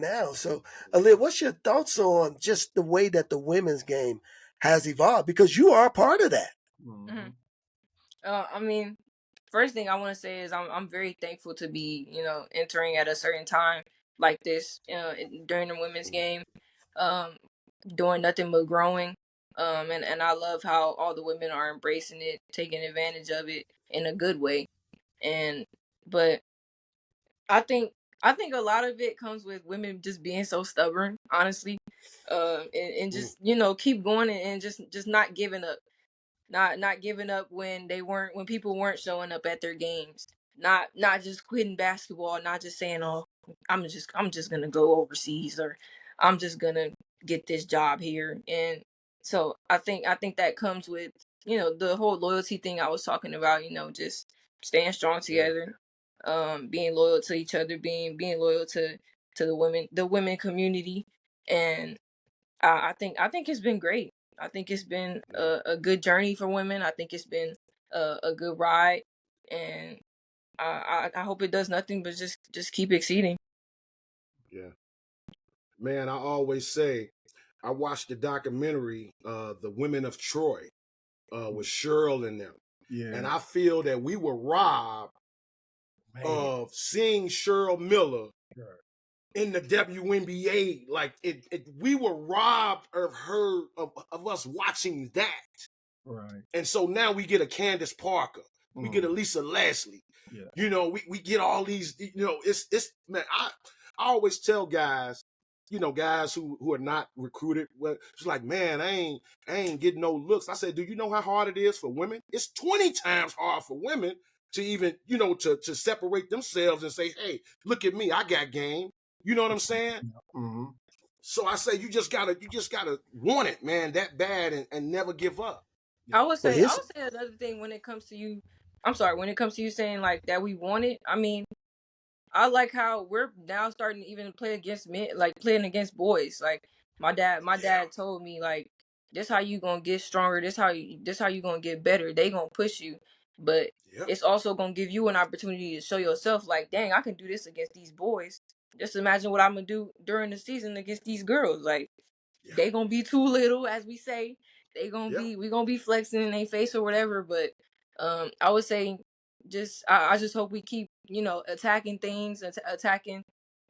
now. So, Aaliyah, what's your thoughts on just the way that the women's game has evolved? Because you are a part of that. Mm-hmm. I mean, first thing I want to say is I'm very thankful to be entering at a certain time like this during the women's game, um, doing nothing but growing, and I love how all the women are embracing it, taking advantage of it in a good way, and but I think I think a lot of it comes with women just being so stubborn, honestly, and just keep going and just not giving up, not giving up when people weren't showing up at their games, not just quitting basketball, not just saying, oh, I'm just gonna go overseas, or I'm just gonna get this job here. And so I think that comes with the whole loyalty thing I was talking about, just staying strong Yeah. together, being loyal to each other, being loyal to the women community. And I think it's been great. I think it's been a good journey for women. I think it's been a good ride, and I hope it does nothing but just keep exceeding. Yeah. Man, I always say I watched the documentary, The Women of Troy, with Cheryl and them. Yeah. And I feel that we were robbed of seeing Cheryl Miller in the WNBA. Like we were robbed of her of us watching that. Right. And so now we get a Candace Parker, we get a Lisa Leslie. Yeah. We get all these. It's man. I always tell guys, guys who are not recruited. Well, it's like, man, I ain't getting no looks. I said, do you know how hard it is for women? It's 20 times hard for women to even, to separate themselves and say, hey, look at me, I got game. You know what I'm saying? Mm-hmm. So I say you just gotta want it, man, that bad, and never give up. I would Well, say another thing when it comes to you. I'm sorry, when it comes to you saying like that we want it. I mean, I like how we're now starting to even play against men, like playing against boys. Like my dad told me, like, this how you gonna get stronger. This how you gonna get better. They gonna push you, but Yep. it's also gonna give you an opportunity to show yourself, like, dang, I can do this against these boys. Just imagine what I'm gonna do during the season against these girls. Like, they gonna be too little, as we say. We gonna be flexing in their face or whatever. But I would say, I just hope we keep attacking things, attacking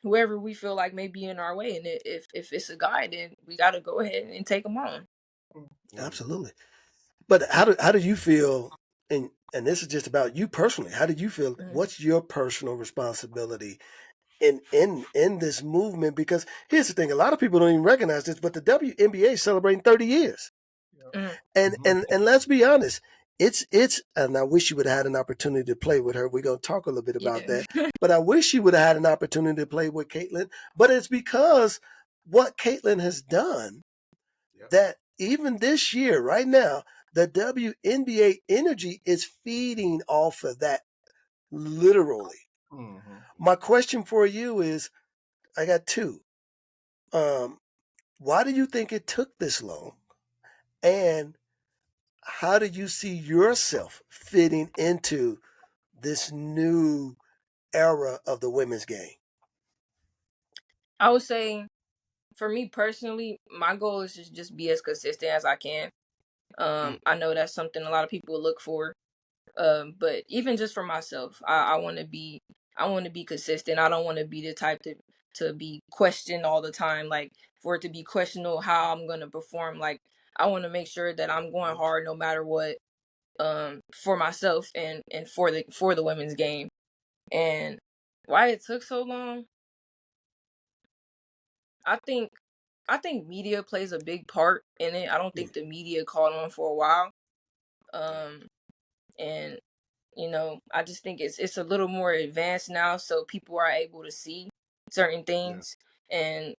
whoever we feel like may be in our way. And if it's a guy, then we gotta go ahead and take him on. Absolutely. But how do you feel? And this is just about you personally. How do you feel? Mhm. What's your personal responsibility in this movement? Because here's the thing: a lot of people don't even recognize this, but the WNBA is celebrating 30 years. Mhm. And let's be honest, it's and I wish you would have had an opportunity to play with her. We're gonna talk a little bit about Yeah. that. But I wish you would have had an opportunity to play with Caitlin. But it's because what Caitlin has done that even this year, right now, the WNBA energy is feeding off of that literally. Mm-hmm. My question for you is, I got two. Why do you think it took this long? And how do you see yourself fitting into this new era of the women's game? I would say, for me personally, my goal is to just be as consistent as I can. I know that's something a lot of people look for. But even just for myself, I want to be consistent. I don't want to be the type to be questioned all the time, like for it to be questionable how I'm gonna perform. Like, I want to make sure that I'm going hard no matter what, for myself and for the women's game. And why it took so long, I think I think media plays a big part in it. I don't think the media caught on for a while. Um, and I just think it's a little more advanced now, so people are able to see certain things. And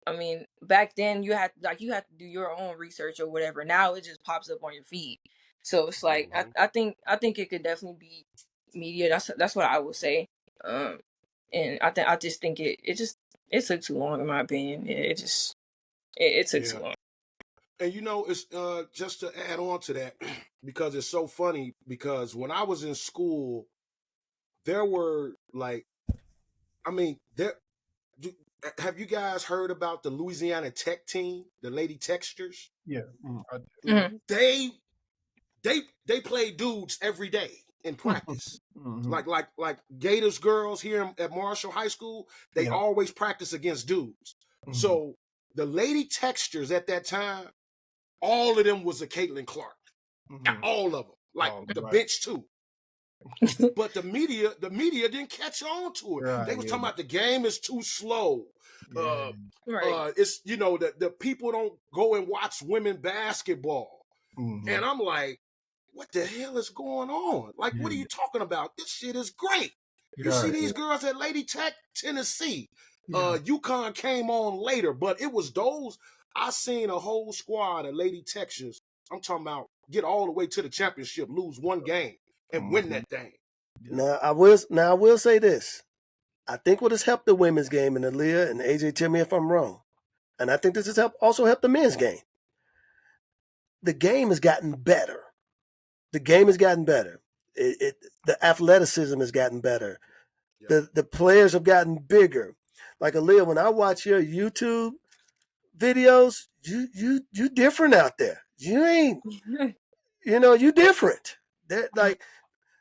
I mean, back then you had to do your own research or whatever. Now it just pops up on your feed. So it's like, I think it could definitely be media. That's what I would say. Um, and I just think it took too long, in my opinion. It took too long. And it's just to add on to that, because it's so funny, because when I was in school, there were like, I mean, have you guys heard about the Louisiana Tech team, the Lady Textures? Yeah. Mhm. They play dudes every day in practice. Mm-hmm. Like Gators girls here at Marshall High School, they Yeah. always practice against dudes. Mhm. So the Lady Textures at that time, all of them was a Caitlin Clark. Mhm. All of them. Like Oh, the right. bench too. But the media didn't catch on to it. Right, They was yeah. talking about the game is too slow. Yeah. Right. It's the people don't go and watch women basketball. Mhm. And I'm like, what the hell is going on? Like, what are Yeah. you talking about? This shit is great. You see Right, these yeah. girls at Lady Tech, Tennessee. Yeah. UConn came on later, but it was those. I seen a whole squad of Lady Texas. I'm talking about get all the way to the championship, lose one game, and win Mhm. that thing. Yeah. Now I will say this. I think what has helped the women's game, and Aaliyah and AJ, tell me if I'm wrong, and I think this has also helped the men's game. The game has gotten better. The game has gotten better. The athleticism has gotten better. Yeah. The players have gotten bigger. Like Aaliyah, when I watch your YouTube videos, you different out there. You ain't, you different.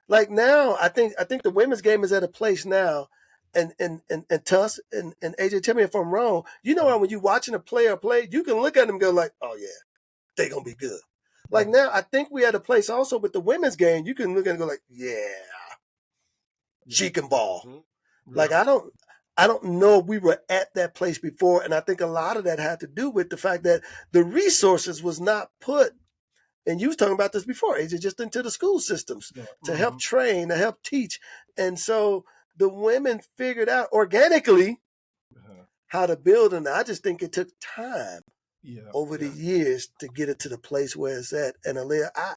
Like now, I think the women's game is at a place now, and Tuss and AJ, tell me if I'm wrong. When you're watching a player play, you can look at them and go like, oh yeah, they gonna be good. Like now, I think we at a place also with the women's game. You can look at it and go like, yeah, she can ball. Mm-hmm. Like I don't know if we were at that place before, and I think a lot of that had to do with the fact that the resources was not put. And you was talking about this before, AJ, just into the school systems Yeah. to help train, to help teach, and so the women figured out organically how to build, and I just think it took time Yeah. over the years to get it to the place where it's at. And Aaliyah,